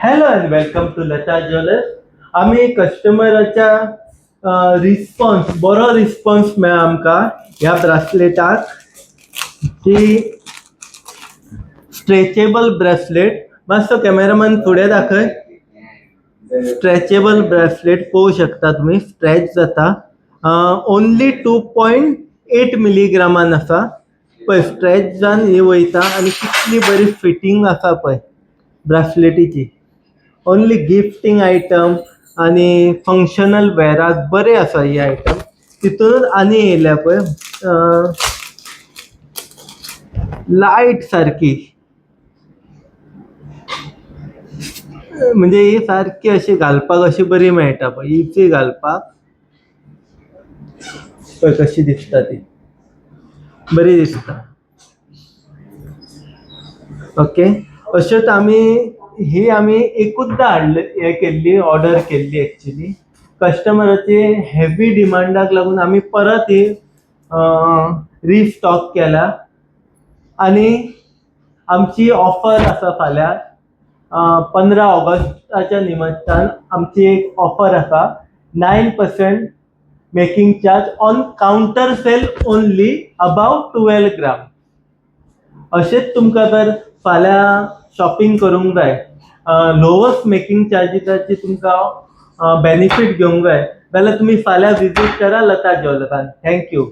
Hello and welcome to Lata jewellers. आम्ही कस्टमराच्या response बरो रिस्पॉन्स मेळ्ळा आमकां ह्या ब्रेसलेटाक. ती स्ट्रेचेबल ब्रेसलेट, मातसो कॅमेरामॅन फुडें दाखय. स्ट्रेचेबल ब्रेसलेट पळोवंक शकता तुमी, स्ट्रेच जाता. ओन्ली 2.8 मिलीग्रामान आसा पळय. स्ट्रेच जावन ही वयता आनी कितली बरी फिटींग आसा पळय ब्रेसलेटीची. ओन्ली गिफ्टिंग आयटम आणि फंक्शनल वेराक बरे आसा ही आयटम. तितून आनी येयल्या पळय लायट सारकी, म्हणजे ही सारकी अशी घालपाक अशी बरी मेळटा पळय. इजी घालपाक पळय कशी दिसता ती, बरी दिसता. ओके, अश्योच आमी एकूचदा हे केल्ली, ऑर्डर केल्ली. एक्चुअली कस्टमराची हेवी डिमांडाक लागून आमी परत ही रिस्टॉक केला. आणि आमची ऑफर आसा फाल्यां 15 ऑगस्टाच्या निमतान आमची एक ऑफर आसा. 9% making charge on counter sale only above 12 gram. अशेंच तुमकां जर फाल्यां शॉपिंग करूंक जाय, लोवस्ट मेकिंग चार्जीसाची तुमकां बेनिफीट घेवंक जाय जाल्यार तुमी फाल्यां विजीट करा लता ज्वेलर्सान. थँक्यू.